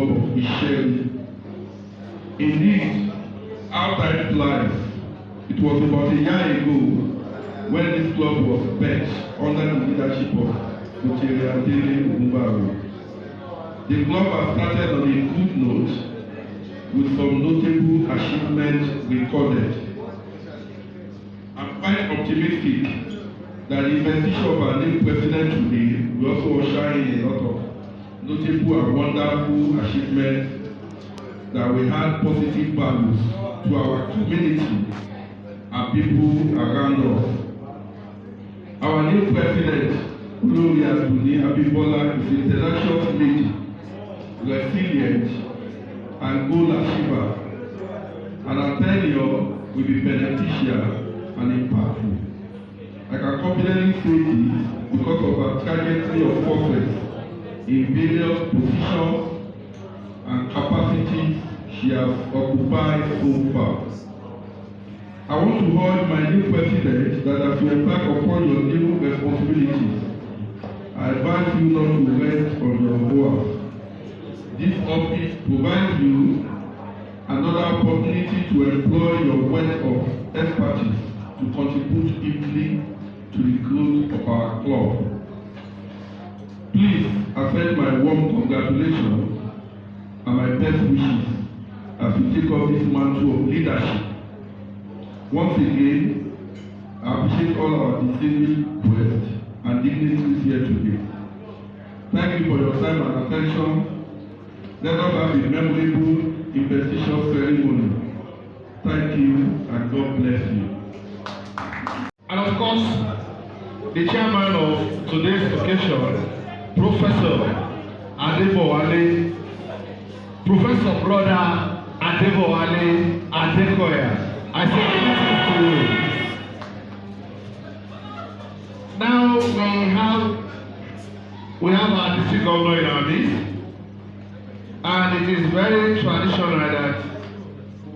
club of Isheri. Indeed, how time flies. It was about a year ago when this club was built under the leadership of Olori Abimbola Ajayi. The club has started on a good note with some notable achievements recorded. I'm quite optimistic that the investiture of our new president today will also usher in a lot of notable and wonderful achievements that will add positive values to our community and people around us. Our new president, Olori Abimbola, is a tenacious lady, resilient and goal achiever, and her tenure will be beneficial and impactful. I can confidently say this because of her trajectory of progress in various positions and capacities she has occupied so far. I want to urge my new president that as you embark upon your new responsibilities, I advise you not to rest on your laurels. This office provides you another opportunity to employ your wealth of expertise to contribute deeply to the growth of our club. Please accept my warm congratulations and my best wishes as you take up this mantle of leadership. Once again, I appreciate all our distinguished guests and dignitaries here today. Thank you for your time and attention. Let us have a memorable investiture ceremony. Thank you and God bless you. And of course, the chairman of today's occasion, Professor Adebowale, Professor Brother Adebowale Adekoya. I say greetings to you. Now we have our district governor in our midst, and it is very traditional that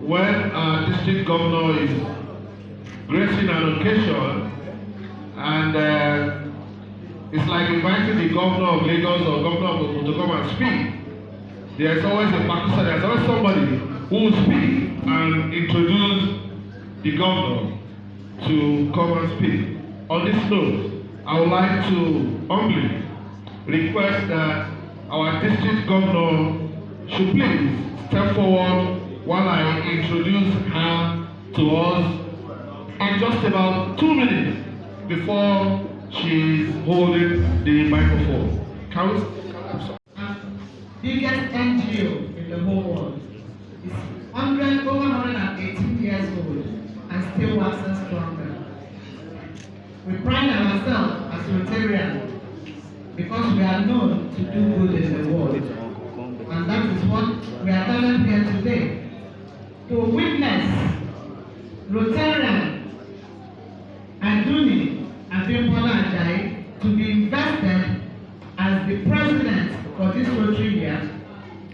when our district governor is gracing an occasion, and it's like inviting the governor of Lagos or governor of Ogun to come and speak. There's always a participant, there's always somebody who will speak and introduce the governor to come and speak. On this note, I would like to humbly request that our district governor should please step forward while I introduce her to us in just about 2 minutes before she is holding the microphone. Can we? Biggest NGO in the whole world. It's over 118 years old and still waxing stronger. We pride ourselves as Rotarians because we are known to do good in the world. And that is what we are gathered here today, to witness Rotarian Olori Abimbola Ajayi to be invested as the president for this Rotary year,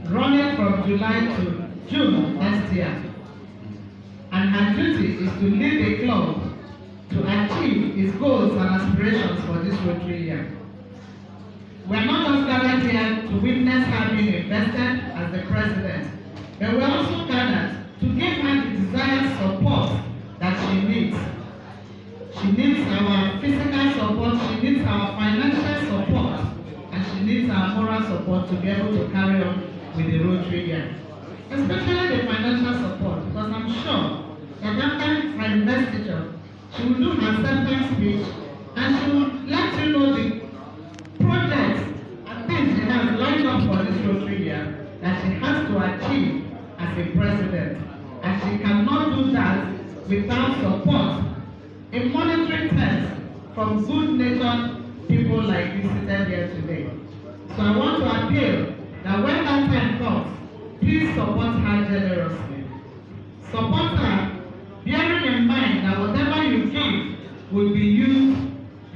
running from July to June next year. And her duty is to lead the club to achieve its goals and aspirations for this Rotary year. We are not just gathered here to witness her being invested as the president, but we are also gathered to give her the desired support that she needs. She needs our physical support, she needs our financial support, and she needs our moral support to be able to carry on with the Rotary year. Especially the financial support, because I'm sure that after her investiture, she will do her acceptance speech and she will let you know the projects and things she has lined up for this Rotary year that she has to achieve as a president. And she cannot do that without support in monetary terms from good-natured people like you seated here today. So I want to appeal that when that time comes, please support her generously. Support her, bearing in mind that whatever you give will be used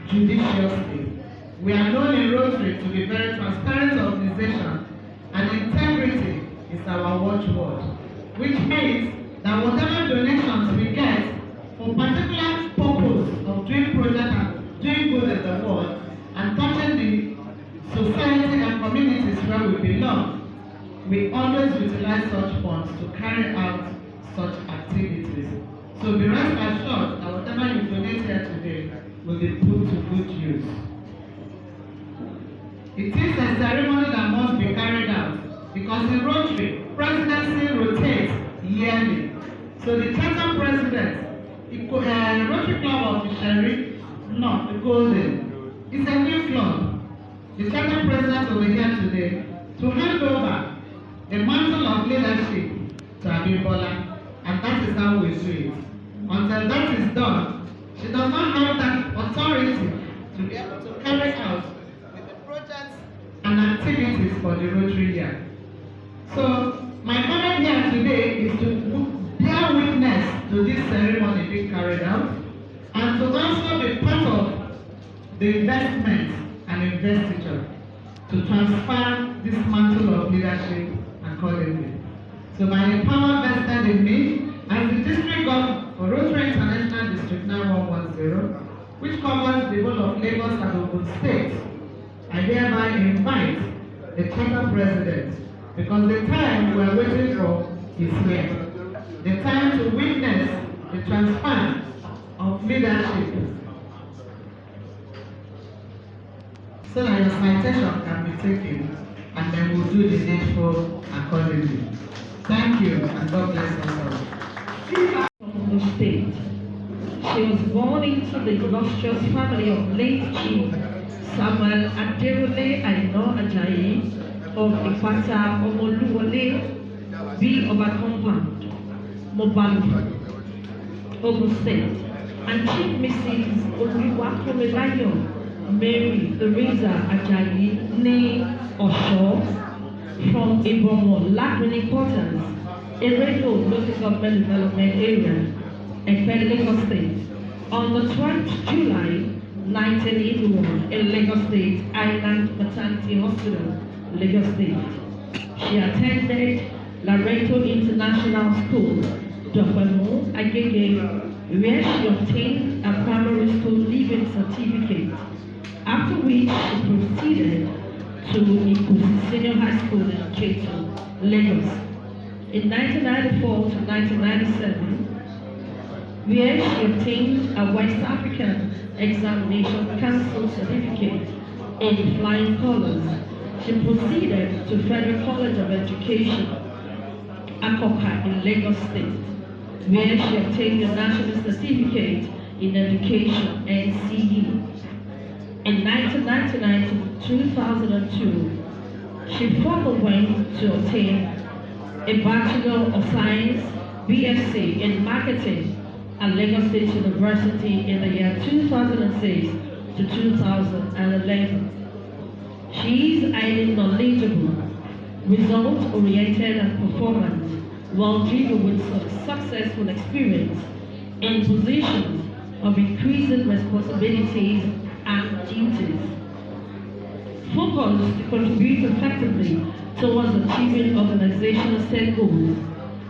judiciously. We are known in Rotary to be a very transparent organization, and integrity is our watchword, which means that whatever donations we get for particular purpose of doing projects and doing good in the world and touching the society and communities where we belong, We always utilize such funds to carry out such activities. So be rest assured that whatever you donate here today will be put to good use. It is a ceremony that must be carried out because in Rotary, presidency rotates yearly. So the charter president, Rotary Club of Isheri, no, the Golden, it's a new club. The charter president over here today to hand over the mantle of leadership to Abimbola, and that is how we do it. Until that is done, she does not have that authority to be able to carry out the projects and activities for the Rotary year. So my comment here today is to bear witness to this ceremony being carried out and to also be part of the investment and investiture to transfer this mantle of leadership accordingly. So by the power vested in me as the district governor for Rotary International District 9110, which covers the whole of Lagos and Ogun State, I hereby invite the charter president, because the time we are waiting for is here. The time to witness the transfer of leadership so that your citation can be taken and then we'll do the needful accordingly. Thank you and God bless us all. From the state. She was born into the illustrious family of late Chief Samuel Olori Abimbola Ajayi of Ipata Omoluwole B. Oba Compound, Mobalu, Ogun State, and Chief Mrs. Oluwafemilayo Mary Theresa Ajayi, née Osho, from Ibomo, Latin importance, Eredo Local Government Development Area, Ekpe, Lagos State, on the 12th July 1981 in Lagos State Island Maternity Hospital, Lagos State. She attended Laredo International School, Dofemo, Agege, where she obtained a primary school leaving certificate, after which she proceeded to Ikusi Senior High School in Ketu, Lagos. In 1994 to 1997, where she obtained a West African Examination Council certificate in flying colors. She proceeded to Federal College of Education, Akoka in Lagos State, where she obtained a National Certificate in Education, NCE. In 1999 to 2002, she further went to obtain a Bachelor of Science, BSc in Marketing at Lagos State University in the year 2006 to 2011. She is highly knowledgeable, result-oriented and performance, while driven with successful experience in positions of increasing responsibilities and duties. Focus to contribute effectively towards achieving organizational set goals,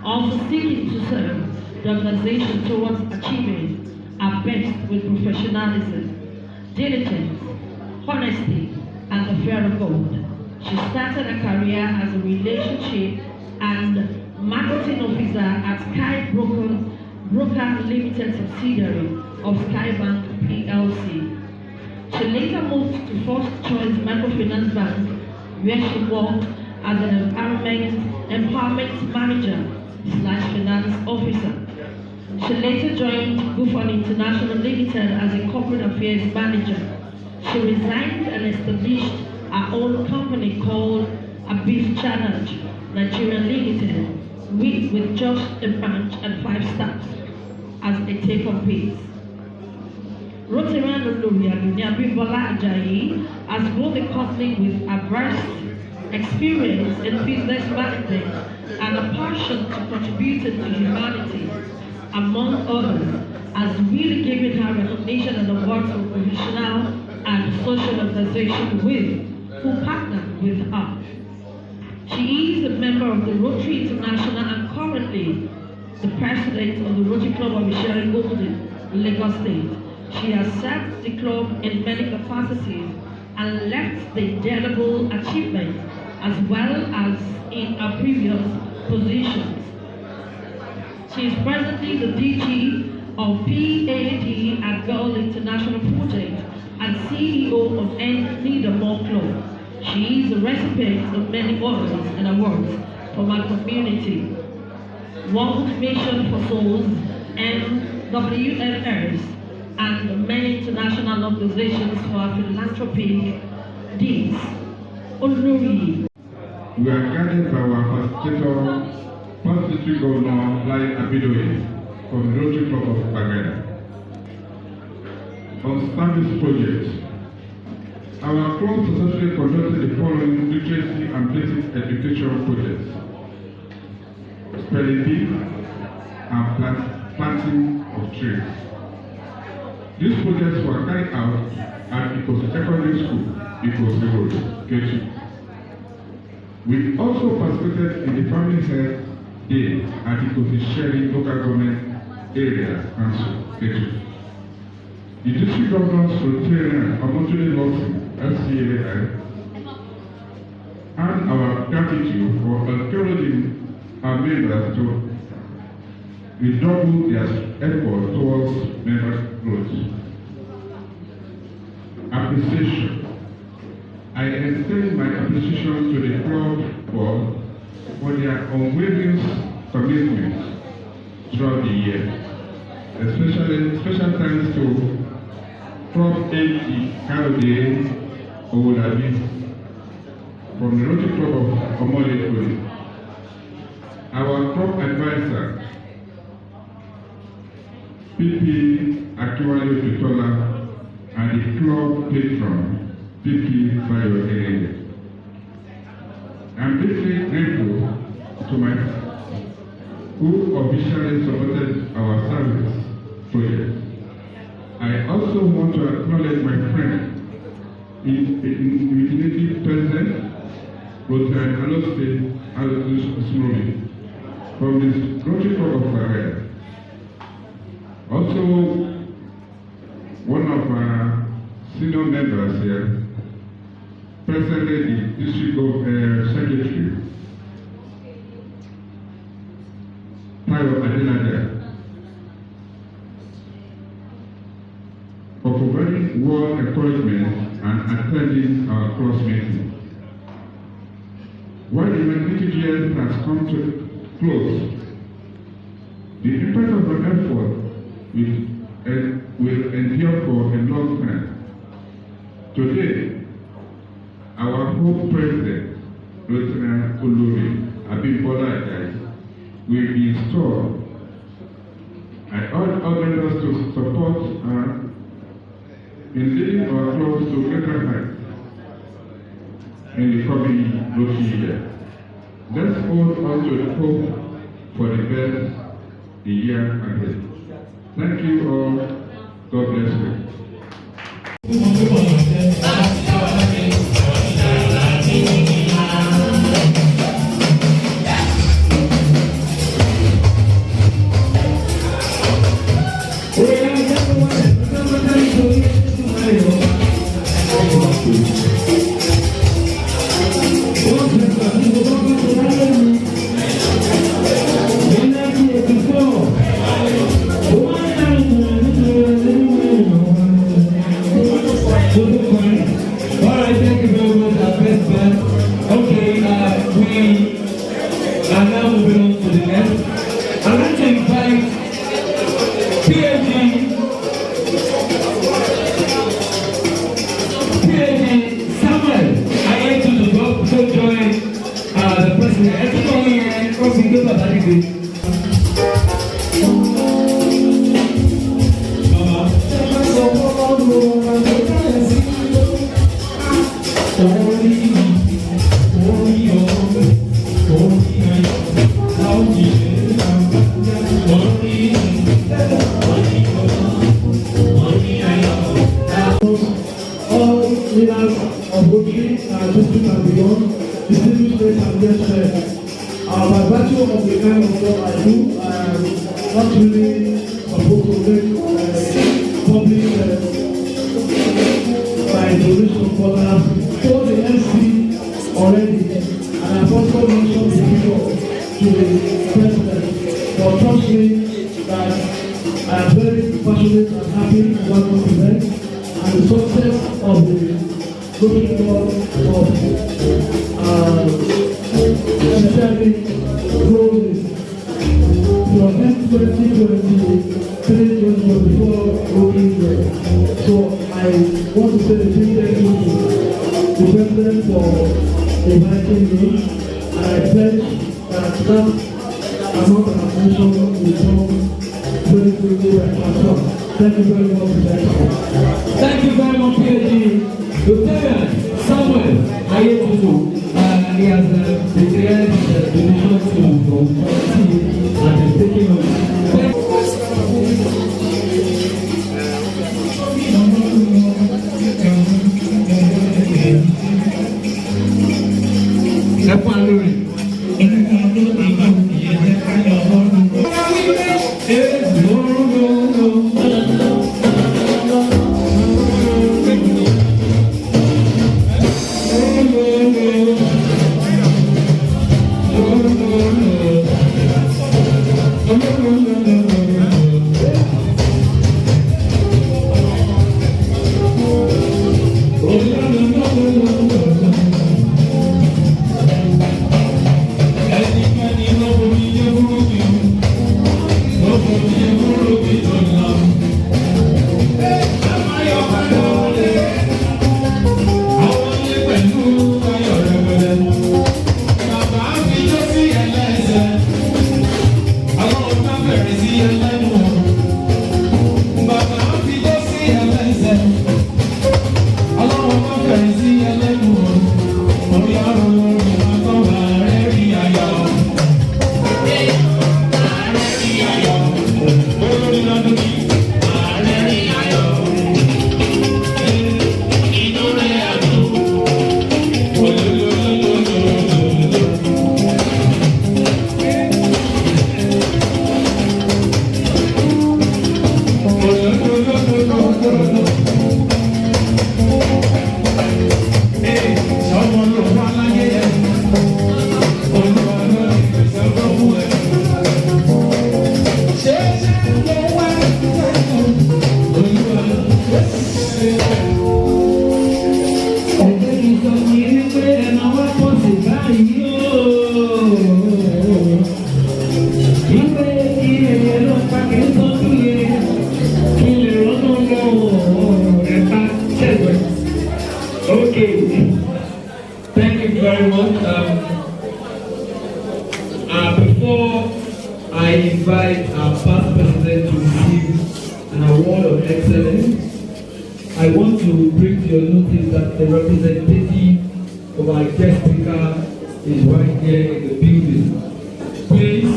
also seeking to serve the organization towards achieving our best with professionalism, diligence, honesty, and the fear of God. She started a career as a relationship and marketing officer at Sky Broker Limited subsidiary of Skybank PLC. She later moved to First Choice Microfinance Bank, where she worked as an empowerment manager/finance officer. She later joined Buffon International Limited as a corporate affairs manager. She resigned and established her own company called Abis Challenge Nigeria Limited, with just a branch and 5 staff as a take-home base. Olori Abimbola Ajayi has grown the company with a vast experience in business management and a passion to contributing to humanity, among others, has really given her recognition and awards for professional and social organization who partner with her. She is a member of the Rotary International and currently the president of the Rotary Club of Isheri Golden, Lagos State. She has served the club in many capacities and left the indelible achievement as well as in a and need a more clothes. She is a recipient of many honors and awards from our community. World Mission for Souls and WFS and many international organizations for our philanthropic deeds. Olori. We are guided by our facilitator, First District Governor Olori Abimbola from the Rotary Club of Bagada. On service projects, our club successfully conducted the following literacy and basic education projects: spelling bee and planting of trees. These projects were carried out at Ikosi Secondary School, Ikosi Road, Kechi. We also participated in the Family Health Day at Ikosi Isheri Local Government Area Council, Kechi. The District Governor's Rotarian Omotuli Lawson, FCAI, and our gratitude for encouraging our members to redouble their effort towards member growth. Appreciation. I extend my appreciation to the club board for their unwavering commitment throughout the year. Special thanks to Prof. A.E. Olori Abimbola from the Rotary Club of Olori, our club advisor, PP Akiwale Tutola, and the club patron, PP Bayo Erede. I'm deeply grateful to my who officially supported our service project. I also want to acknowledge my friend, Infinity President, Rotary Kano State, Alosumrobi, from this Rotary Club of Bagada. Also, one of our senior members here, presently the District Secretary, Tayo Adelade, for providing word encouragement and attending our cross meeting. While the magnetic year has come to close, the impact of our effort will endure for a long time. Today, our Hope President, Olori Abimbola Ajayi, will be installed. I urge all members to support her in leading our clubs to greater heights in the coming Rotary year. Let's hold on to the hope for the best the year ahead. Thank you all. God bless you. By virtue of the kind of job I do, I am not really supposed to make public my donation, but I have told the MC already, and I have also mentioned the figure to the president. But trust me that I am very passionate and happy about this event and the success of the protocol of Isheri roses from 2024 working year. So I want to say a big thank you to the President for inviting me, and I pledge that that amount of attention will come very quickly and transform. Thank you very much, Thank you very much, PhD. Lieutenant Samuel Ayetutu, he has declared the donation to community and is taking on. Okay, thank you very much. Before I invite our past president to receive an award of excellence, I want to bring to your notice that the representative of our guest speaker is right here in the building. Please,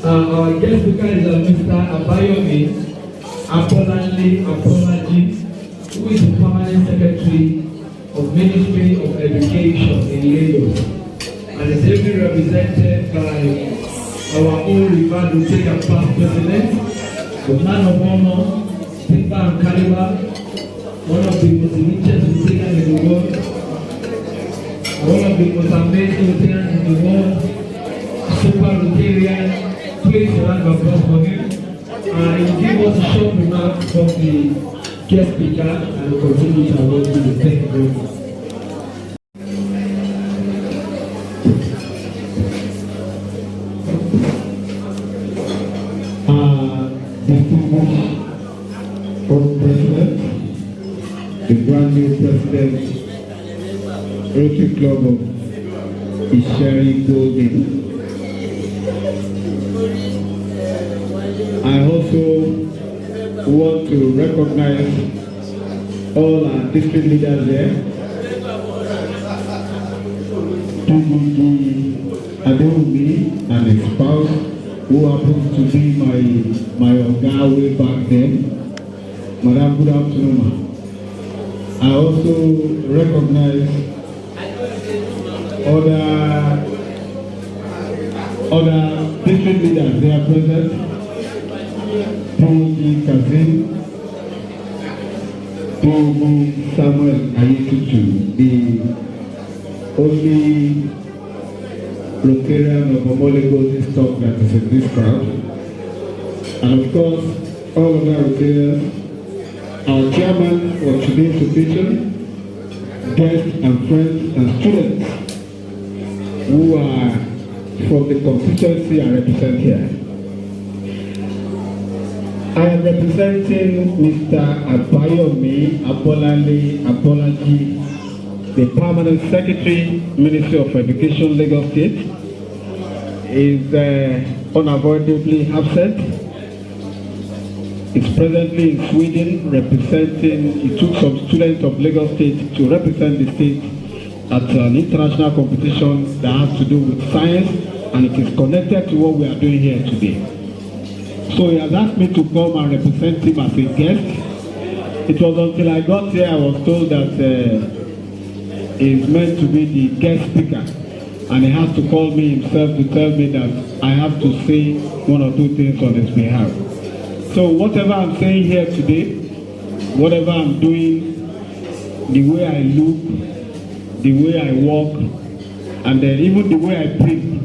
our guest speaker is Mr. Abayomi Apolaji, who is the permanent secretary of Ministry of Education in Lagos, and is ably represented by our own River Lieutenant past president, the man of honor, Peter and Caliber, one of the most richest lieutenants in the world, one of the most amazing lieutenants in the world, super lieutenant. Please round of applause for him. He will give us a short remark from the guest speaker and will continue to award you the thank you very much. Distinguished President, the brand new President, Rotary Club of Isheri Golden. I also want to recognize all our district leaders there. PDG Adewumi and his spouse, who happens to be my Oga way back then. Madam, good afternoon. I also recognize other district leaders, they are present. PG Kazim, Samuel Ayetutu, the only Rotarian of Omole Golden Stock that is in this crowd. And of course, all of our Rotarians, our chairman for today's occasion, guests and friends and students who are from the constituency I represent here. I am representing Mr. Abimbola Ajayi, the Permanent Secretary, Ministry of Education, Lagos State. Is unavoidably absent. Is presently in Sweden representing, he took some students of Lagos State to represent the state at an international competition that has to do with science, and it is connected to what we are doing here today. So he has asked me to come and represent him as a guest. It was until I got here I was told that he is meant to be the guest speaker, and he has to call me himself to tell me that I have to say one or two things on his behalf. So whatever I'm saying here today, whatever I'm doing, the way I look, the way I walk, and then even the way I breathe,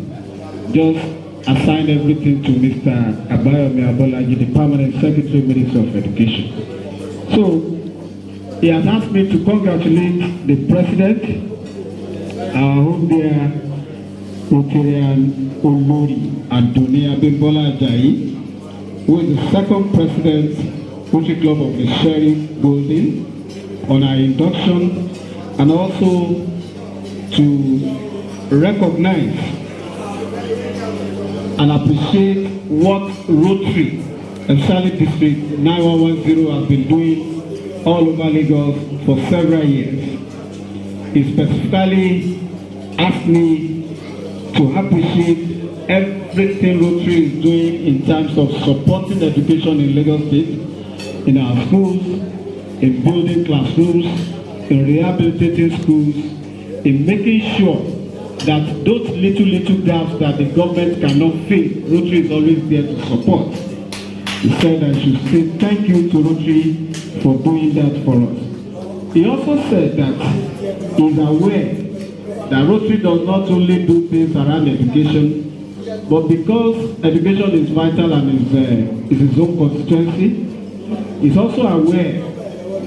just assign everything to Mr. Abimbola Ajayi, the Permanent Secretary, Ministry of Education. So he has asked me to congratulate the President, our home dear Olori Abimbola Ajayi, who is the second President, Country Club of the Isheri Golden, on our induction, and also to recognize and appreciate what Rotary and Charlotte District 9110 has been doing all over Lagos for several years. He specifically asked me to appreciate everything Rotary is doing in terms of supporting education in Lagos State, in our schools, in building classrooms, in rehabilitating schools, in making sure that those little gaps that the government cannot fill, Rotary is always there to support. He said I should say thank you to Rotary for doing that for us. He also said that he is aware that Rotary does not only do things around education, but because education is vital and is his own constituency, he is also aware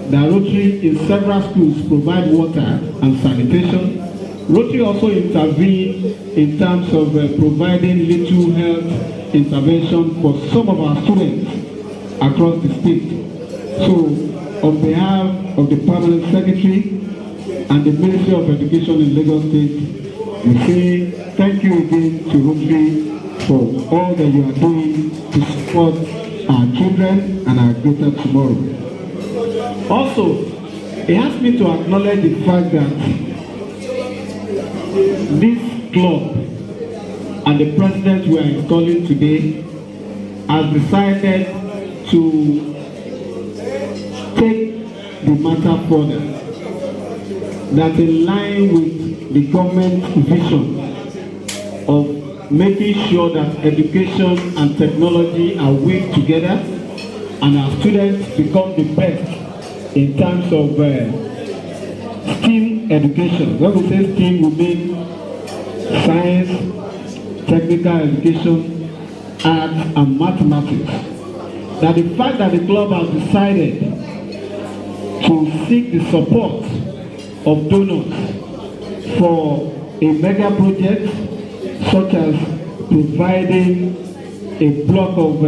that Rotary in several schools provide water and sanitation. Rotary also intervene in terms of providing little health intervention for some of our students across the state. So, on behalf of the Permanent Secretary and the Ministry of Education in Lagos State, we say thank you again to Rotary for all that you are doing to support our children and our greater tomorrow. Also, he asked me to acknowledge the fact that this club and the president we are installing today has decided to take the matter further. That in line with the government's vision of making sure that education and technology are weaved together and our students become the best in terms of STEAM education. When we say STEAM, we mean science, technical education, arts, and mathematics. That the fact that the club has decided to seek the support of donors for a mega project such as providing a block of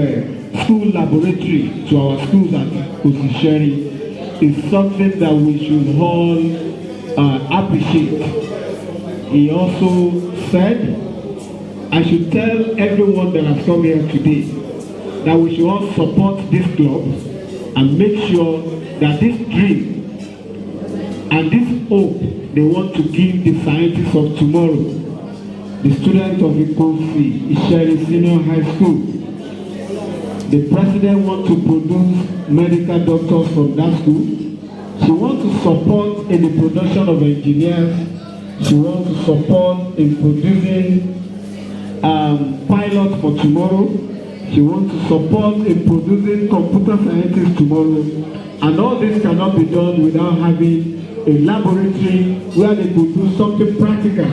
school laboratory to our schools at Isheri is something that we should all appreciate. He also said, I should tell everyone that has come here today that we should all support this club and make sure that this dream and this hope they want to give the scientists of tomorrow, the students of Isheri Senior High School. The president wants to produce medical doctors from that school. She wants to support in the production of engineers. She wants to support in producing pilots for tomorrow. She wants to support in producing computer scientists tomorrow. And all this cannot be done without having a laboratory where they could do something practical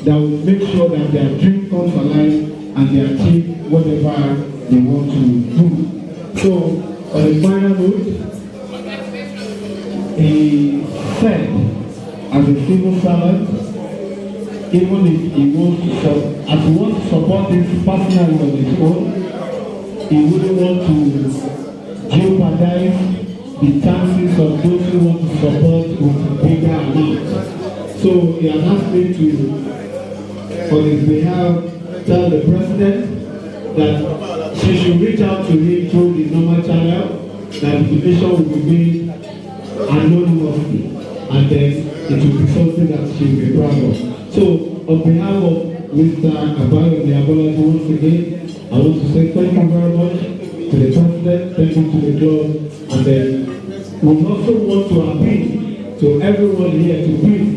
that will make sure that their dream comes alive and they achieve whatever they want to do. So, on a final note, he said as a civil servant, even if he wants to support this personally on his own, he wouldn't want to jeopardize the chances of those who want to support with bigger amounts. So he has asked me to, on his behalf, tell the president that she should reach out to him through the normal channel, that the donation will be made anonymously, and then it will be something that she will be proud of. So on behalf of Mr. Abimbola Ajayi, once again, I want to say thank you very much to the president, thank you to the club, and then we also want to appeal to everyone here to please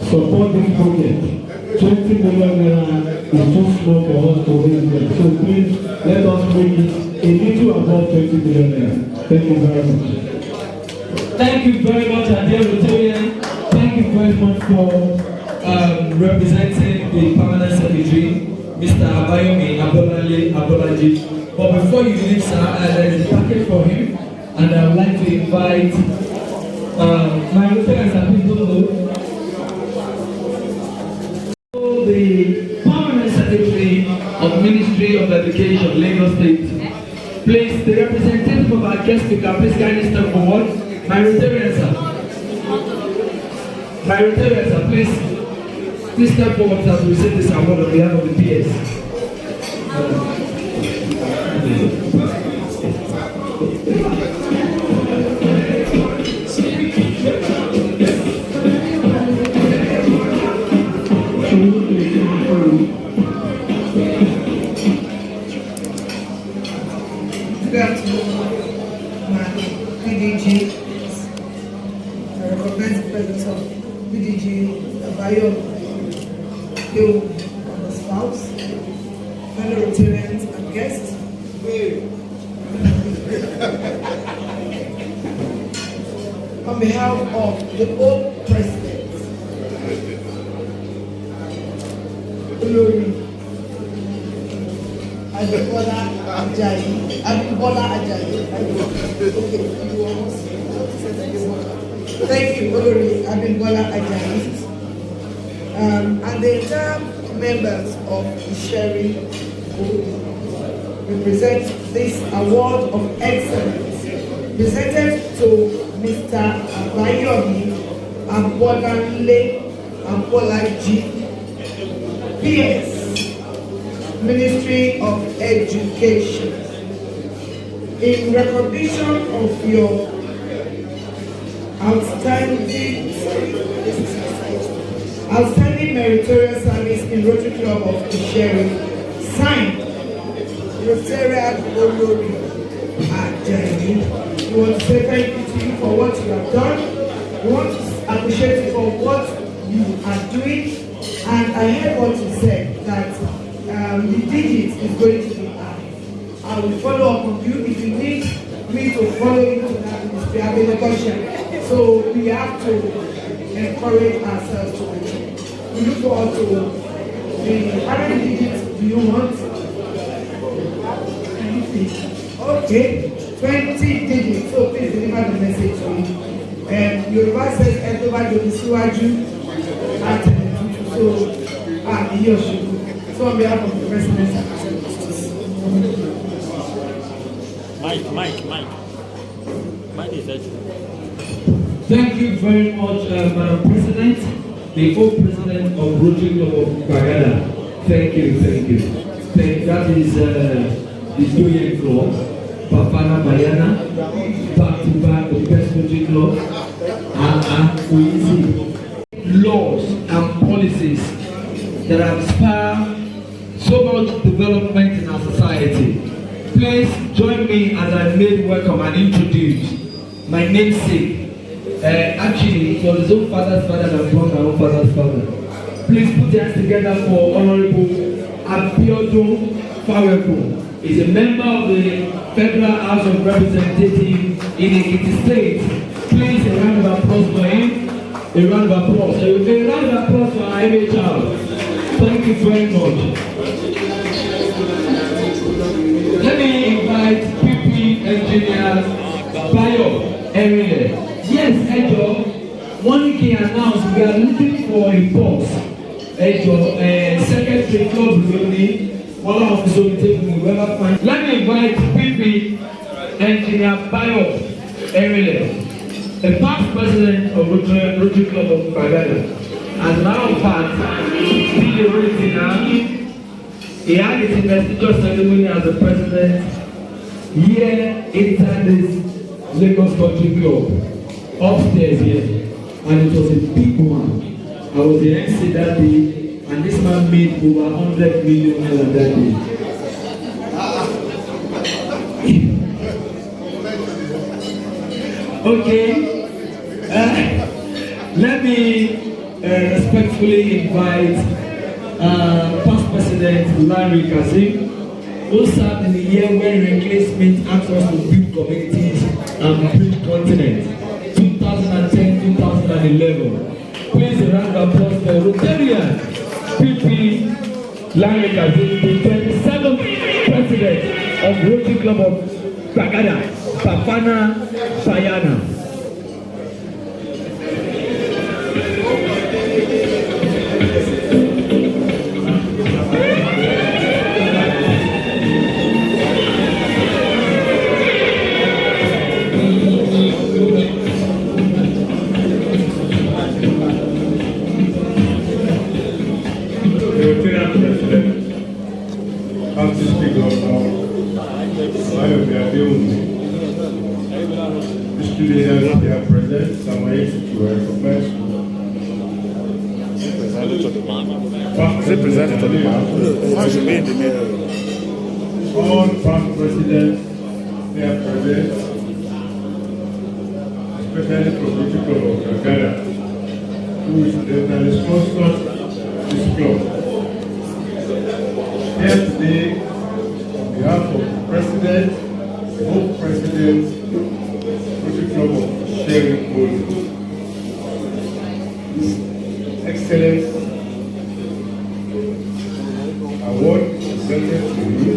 support this project. 20 million naira is too small for us to raise them. So please let us make it a little above 20 million naira. Thank you very much. Thank you very much, dear Rotarian. Thank you very much for representing the permanent secretary, Mr. Olori Abimbola Ajayi. But before you leave, sir, there is a package for him, and I would like to invite my Rotarians and people the permanent secretary of Ministry of Education, Lagos State. Please, the representative of our guest speaker, please kindly step forward. My Rotarians, sir. My Rotarians, sir, please step forward to receive this award on behalf of the PS. Good afternoon, my PDG. I recognize the presence of PDG Abayo, and the spouse, fellow Rotarians and guests. On behalf of the old president, Olori Abimbola Ajayi. Okay, you almost said thank you, Olori Abimbola Ajayi, and the entire members of Isheri who represent this award of excellence presented to Mr. Olori Abimbola Ajayi, PS, Ministry of Education, in recognition of your outstanding meritorious service in Rotary Club of Isheri, signed Olori Abimbola. We want to say thank you to you for what you have done. We want to appreciate you for what you are doing. And I heard what you said, that the digit is going to be high. I will follow up on you if you need me to follow you to that ministry. I've been negotiating. So we have to encourage ourselves to retreat. We look forward to how many digits do you want? Okay, 20 digits. So please deliver the message to me. And your advice says everybody will be Siwaju at so he or she. So on behalf of the president, Mike is that. Thank you very much, Madam President, the old president of Rotary Club of Bagada. Thank you. That is the Doyen Club, Bafana Bayana, back to back the best Rotary Club, and laws and policies that have inspired so much development in our society. Please join me as I make welcome and introduce my namesake. Actually, it was his own father's father that brought my own father's father. Please put your hands together for Honorable Abiodun Faweko. He's a member of the Federal House of Representatives in Ekiti State. Please, a round of applause for him. A round of applause. A round of applause for our MHR. Thank you very much. Let me invite PP Engineer Bayo Erinle. Yes, Ejo. One kí n announce we are looking for a boss. Secretary club lónìí wọ́n láwọn fi sórí table ní whoever find. Let me invite PP Engineer Bayo Erile, a past president of Rotary Club of Bagada. As a matter of fact, he had his investiture ceremony as the president here inside this Lagos Country Club upstairs here, and it was a big one. I was the MC that day, and this man made over 100 million naira that day. Okay, let me respectfully invite past President Larry Kazim, who served in the year when replacement asked us to build communities and build continents, 2010-2011. Please a round of applause for Rotarian PP Larry Kazim, the 27th President of Rotary Club of Bagada, Bafana Sayana. Presented to the man. All past presidents, they are present, especially from the people of Ghana, who is the sponsor of this club. Here today, on behalf of the president, the whole president, Rotary Club of Isheri, Excellence award presented to you,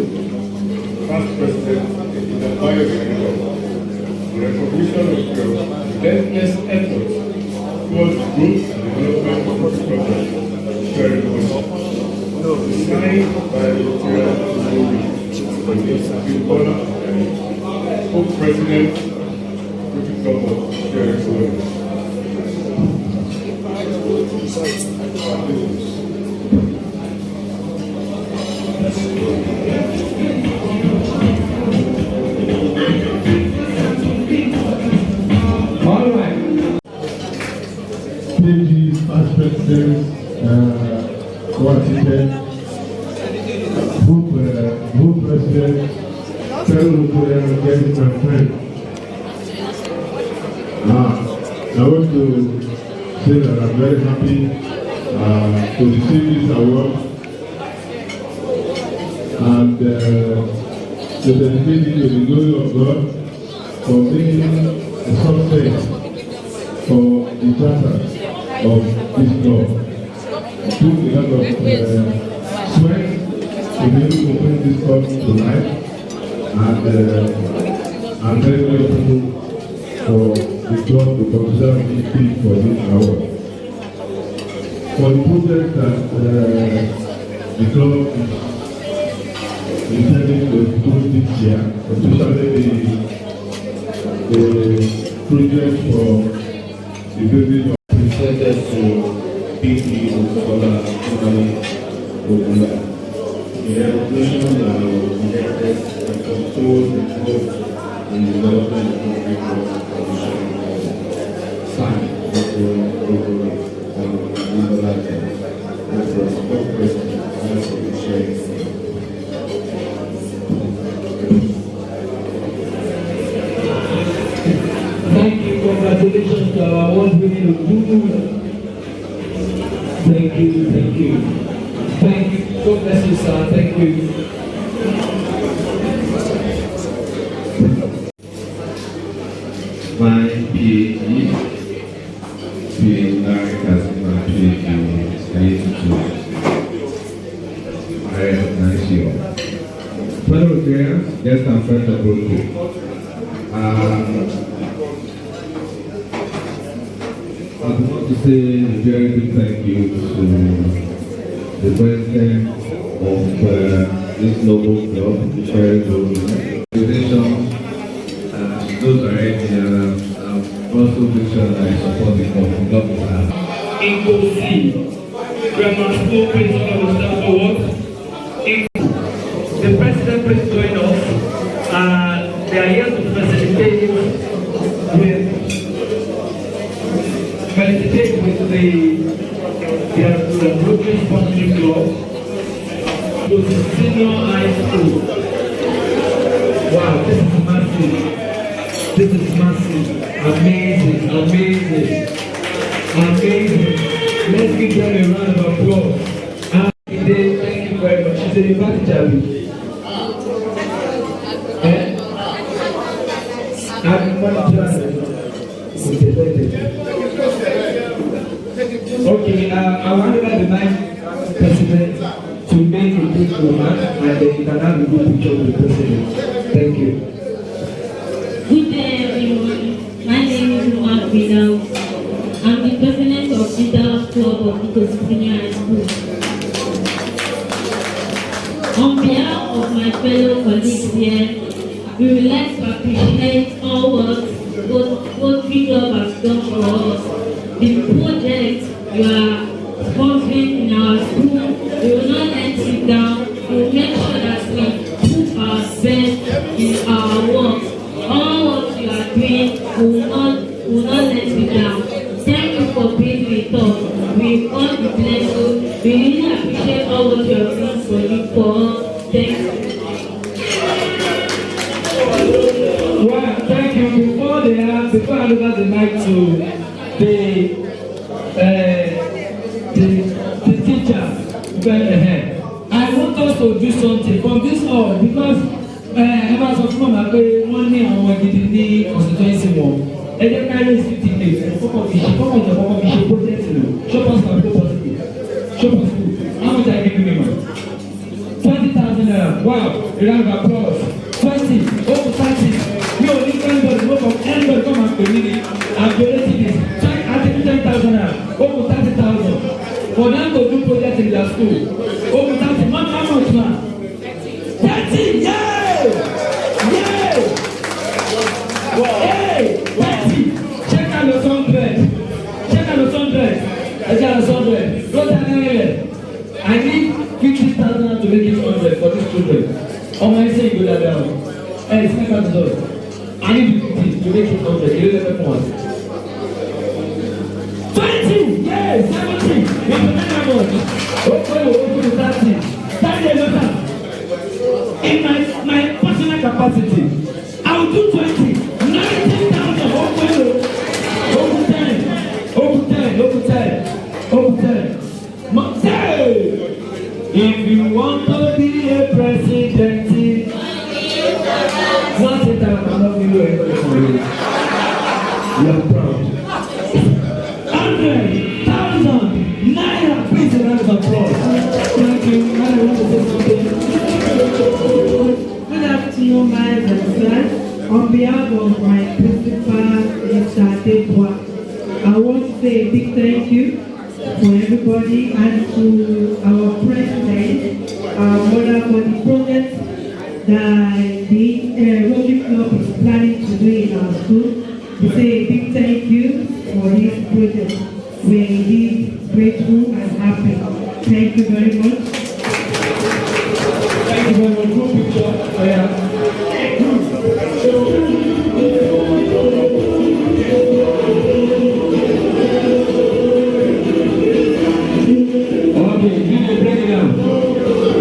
past president in the Bio-Technical, the recognition of your relentless efforts towards the growth and development of the program, very much. Signed by Olori Abimbola Ajayi, co-president of the Club of Isheri. Pages, aspects, co-assistant, group president, fellow Rotarian, my friend. I want to say that I'm very happy to receive this award and to dedicate it to the glory of God for being a success for the charter of this law. It took a lot of sweat to be able to open this club to life, and I'm very grateful for the club to consider me fit for this award. For the project that the club is intending to do this year, especially the project for the building of presented to PP Olori Abimbola Ajayi. The recognition of elected and control the growth and development of the commission signed Dr. Olori Abimbola Ajayi as the spokesperson of Isheri. Thank you, congratulations to our award-winning Olori. Thank you, thank you. Thank you, God bless you, sir, thank you. My PhD, Larry Kazim, my PhD, I recognize you. Fellow Rotarians, guests and friends of Rotary. As want to say a very big thank you to the president of this noble club, Isheri, and those already here. Also make sure that I support the club. In Kosi, Grammar School Principal of Staff Award. The president please join us. They are here to felicitate with the Rotary Sporting Club to the senior high school. Wow, this is massive. This is massive. Amazing, amazing, amazing. Let's give them a round of applause. Thank you very much. She's a University. Okay, I want the Vice President to make a quick remark and then you can have a good picture with the President. Thank you. Good day, everyone. My name is Olori Abimbola. I'm the president of the Club of Ikosi Senior High School. On behalf of my fellow colleagues here, we would like to appreciate all what Rotary Club has done for us. The project you are sponsoring in our school, we will not let it down. We will make sure that we put our best in our work. All what you are doing will not let you down. Thank you for being with us. We all be blessed. We really appreciate all what you are doing for us. Thank you. Well, thank you. Before I look at the mic to the teacher, I want us to do something from this hall because as of now, one day I want to do constituency one. And then I raise 50 days. And show us my property. Show us how much I give you, man. 20,000 naira. Wow, a round of applause. 20, over 30. We only anybody, no from anybody come and pay me. I'm donating this. So I take 10,000 naira. Over 30,000. For them to do projects in their school. Over 30. Not how much, man? 30, yeah! Yay! Hey! 30! Check out the sunbed. Check out the sunbed. Check out the sunbed. Go down here. I need 50,000 to make it 100 for these children. Oh my, say go down. Hey, it's not the door. I need 50 to make it 100. You don't have one. 20! Yes! 70! It's another one. Open to 30. 30 another. In my personal capacity, I will do 20. 19,000. Over 10. Over 10. Over 10. Over 10. If you want to be a president, not it down, I'm not going to do anything for you. You are proud. 100,000 naira. Please a round of applause. Thank you. I want to say something. Good afternoon, my friends. On behalf of my principal, Mr. Adebua, I want to say a big thank you for everybody and to our president, our mother, for the project that the Rotary Club is planning to do in our school. We say a big thank you for this project. We're indeed grateful and happy. Thank you very much. Thank you very much. Good picture. Okay, give the break down.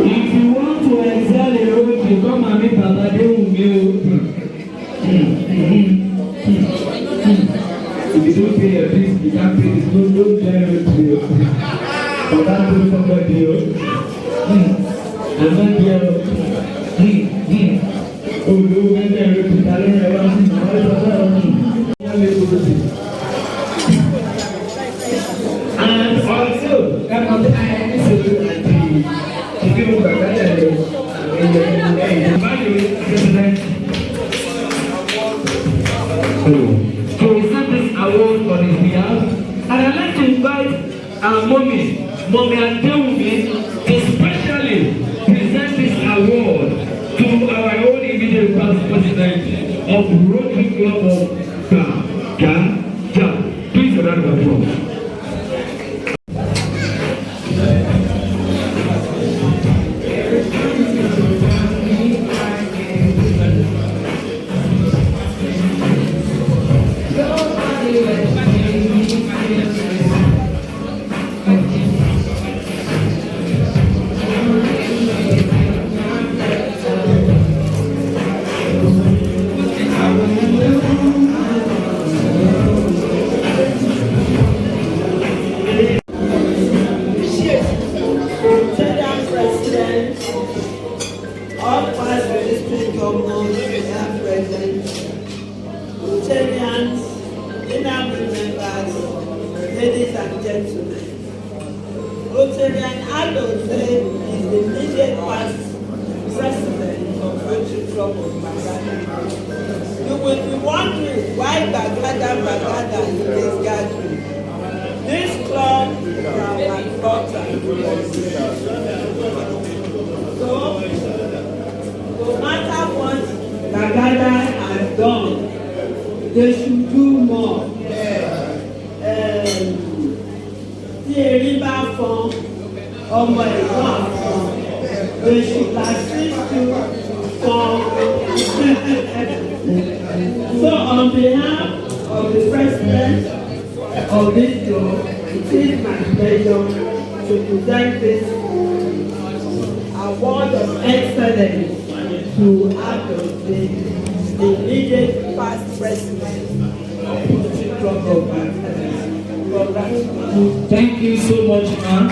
If you want to excel in road, you come and meet Papa, they will be. If you don't pay a bill, you can't pay this. Don't generate bill. But that will somebody bill. And then oh, no, when they're retiring, and also, I to receive this award on his behalf, and I'd like to invite our mommy Adewumi, to specially present this award to our own immediate past president of Rotary Club of Gaja. Please, a round of applause. They should do more. They should assist you for. So on behalf of the president of this club, it is my pleasure to present this award of excellence to Adolf, the immediate past president of the Club of Excellence. Thank you so much, ma'am.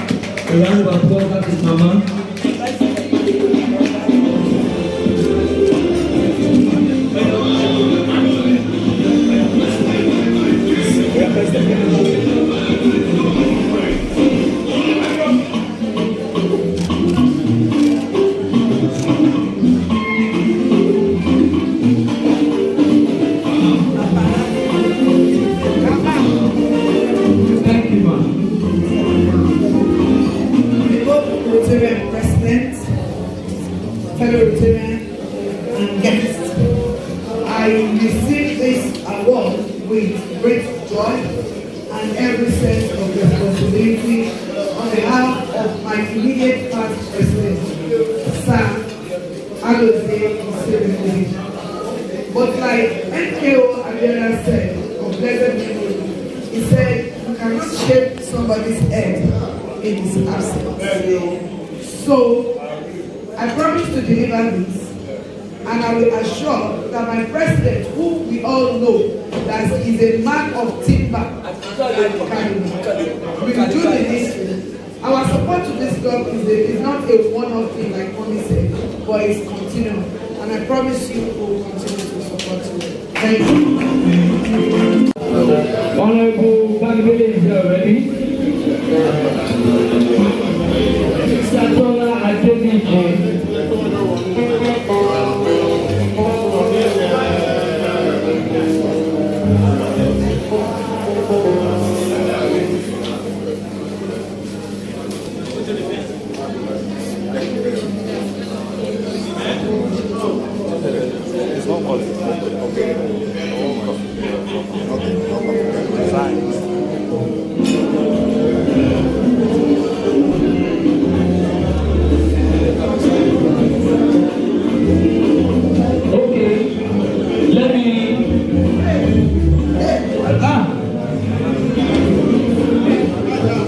A round of applause, that is Mama. But like NKO Abiola said, of blessed memory, he said, you cannot shake somebody's head in his absence. So, I promise to deliver this, and I will assure that my president, who we all know that is a man of timber, will do the needful. Our support to this club is not a one-off thing like Mommy said, but it's continual. And I promise you we will continue to support you. Thank you. Honorable Bangbele is here already. Satola Ajayi.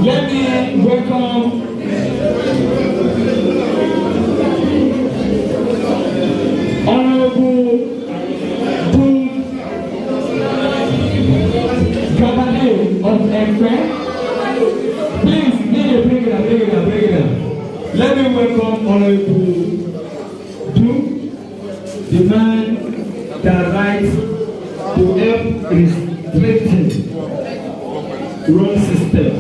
Let me welcome Honorable Governor of Ekpe. Please, bring it up. Let me welcome Honorable the man that writes to help restricting wrong system.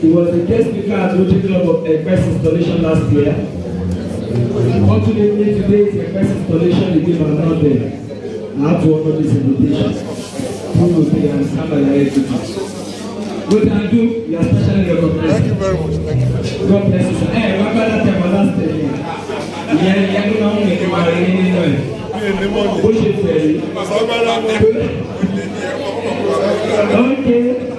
He was a guest speaker at Rotary Club of Ekpe's installation last year. Unfortunately, today is Ekpe's installation, the people are not there. I have to honor this invitation. Who will be and stand by their duties. What I do, you are especially recognized. Thank you very much. Thank you. God bless you, sir. Hey, what about that time last day? Yeah, you know, I'm making my name. What you say? Okay.